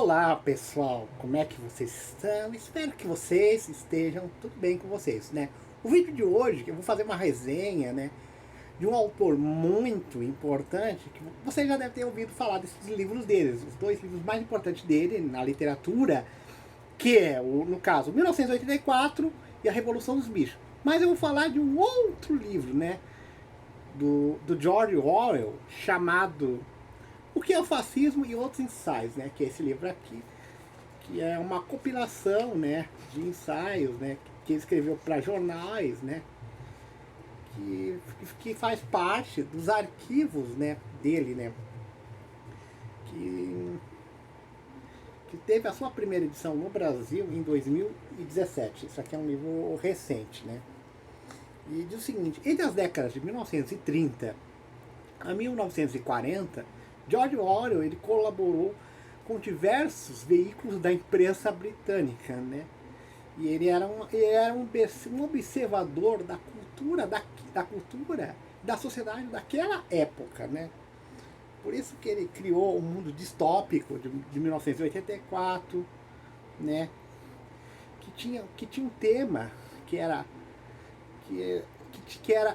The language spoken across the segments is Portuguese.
Olá pessoal, como é que vocês estão? Espero que vocês estejam tudo bem com vocês, né? O vídeo de hoje, eu vou fazer uma resenha, né, de um autor muito importante, que você já deve ter ouvido falar desses livros deles, os dois livros mais importantes dele na literatura, que é, no caso, 1984 e A Revolução dos Bichos. Mas eu vou falar de um outro livro, né, do George Orwell, chamado O que é o Fascismo e Outros Ensaios, né, que é esse livro aqui, que é uma compilação, né, de ensaios, né, que ele escreveu para jornais, né, que faz parte dos arquivos, né, dele, né, que teve a sua primeira edição no Brasil em 2017. Isso aqui é um livro recente, né. E diz o seguinte: entre as décadas de 1930 a 1940, George Orwell ele colaborou com diversos veículos da imprensa britânica, né? E ele era um observador da cultura, da cultura da sociedade daquela época, né? Por isso que ele criou o mundo distópico de 1984, né? Que tinha um tema que era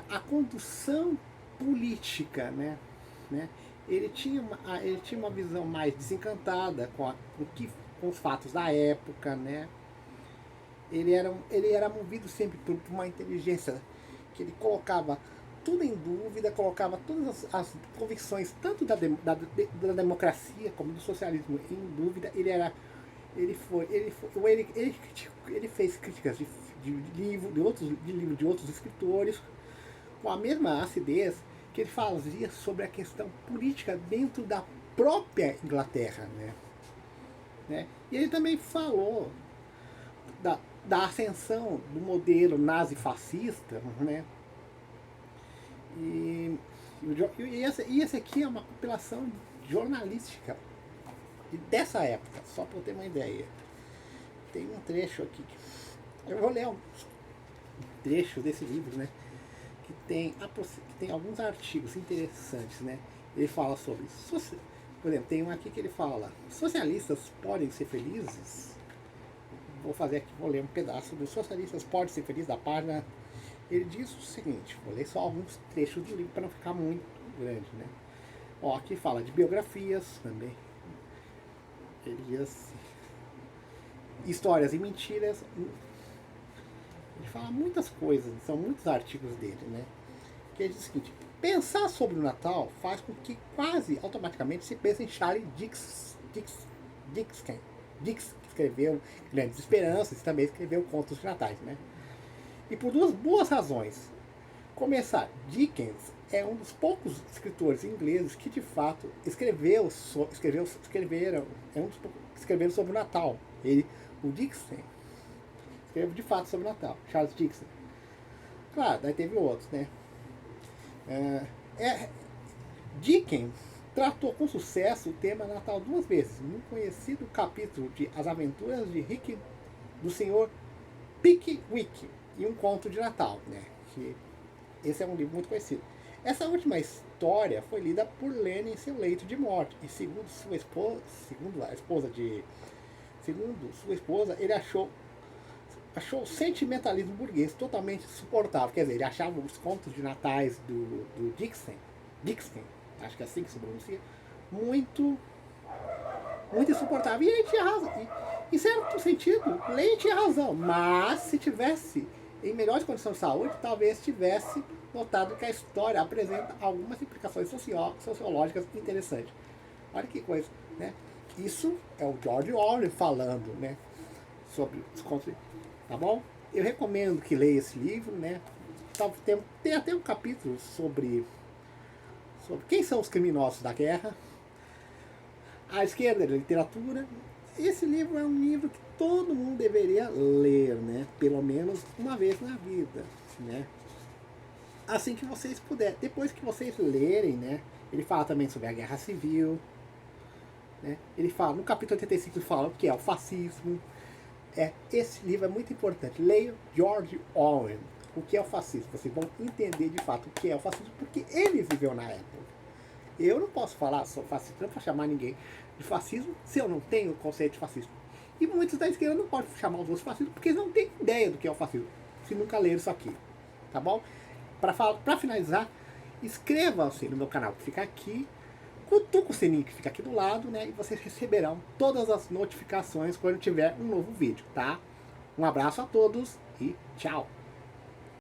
a condução política, né? Ele tinha uma visão mais desencantada com os fatos da época, né? Ele era movido sempre por uma inteligência que ele colocava tudo em dúvida, colocava todas as convicções, tanto da democracia como do socialismo, em dúvida. Ele fez críticas de outros escritores com a mesma acidez que ele fazia sobre a questão política dentro da própria Inglaterra, né? E ele também falou da ascensão do modelo nazi-fascista, né? E esse aqui é uma compilação jornalística dessa época, só para eu ter uma ideia. Tem um trecho aqui, eu vou ler um trecho desse livro, né? Que tem alguns artigos interessantes, né? Ele fala sobre, por exemplo, tem um aqui que ele fala: socialistas podem ser felizes? Vou ler um pedaço do Socialistas Podem Ser Felizes, da página. Ele diz o seguinte, vou ler só alguns trechos do livro para não ficar muito grande, né? Ó, aqui fala de biografias também. Ele diz assim, histórias e mentiras. Ele fala muitas coisas, são muitos artigos dele, né? Que ele diz o seguinte: pensar sobre o Natal faz com que quase automaticamente se pense em Charles Dickens, que escreveu Grandes Esperanças e também escreveu Contos de Natais, né? E por duas boas razões. Começar, Dickens é um dos poucos escritores ingleses que de fato escreveram sobre o Natal. O Dickens escreveu de fato sobre o Natal, Charles Dickens. Claro, daí teve outros, né? Dickens tratou com sucesso o tema Natal duas vezes, num conhecido capítulo de As Aventuras de Rick do Sr. Pickwick e um conto de Natal, né? Que esse é um livro muito conhecido. Essa última história foi lida por Lennon em seu leito de morte, e segundo sua esposa, ele achou o sentimentalismo burguês totalmente insuportável. Quer dizer, ele achava os contos de natais do Dickens, acho que é assim que se pronuncia, muito insuportável. E ele tinha razão. Em certo sentido, Lenin tinha razão. Mas se tivesse em melhores condições de saúde, talvez tivesse notado que a história apresenta algumas implicações sociológicas interessantes. Olha que coisa, né? Isso é o George Orwell falando, né, sobre os contos. Tá bom? Eu recomendo que leia esse livro, né? Tem até um capítulo sobre quem são os criminosos da guerra, a esquerda da literatura. Esse livro é um livro que todo mundo deveria ler, né? Pelo menos uma vez na vida, né? Assim que vocês puderem. Depois que vocês lerem, né? Ele fala também sobre a guerra civil, né? Ele fala, no capítulo 85, ele fala o que é o fascismo. Esse livro é muito importante. Leia George Orwell, O que é o Fascismo. Vocês vão entender de fato o que é o fascismo, porque ele viveu na época. Eu não posso falar sou fascista, não posso chamar ninguém de fascismo se eu não tenho o conceito de fascismo? E muitos da esquerda não podem chamar os outros fascistas porque eles não têm ideia do que é o fascismo, se nunca leram isso aqui, tá bom? Para finalizar, inscreva-se no meu canal que fica aqui, cutuca o sininho que fica aqui do lado, né? E vocês receberão todas as notificações quando tiver um novo vídeo, tá? Um abraço a todos e tchau!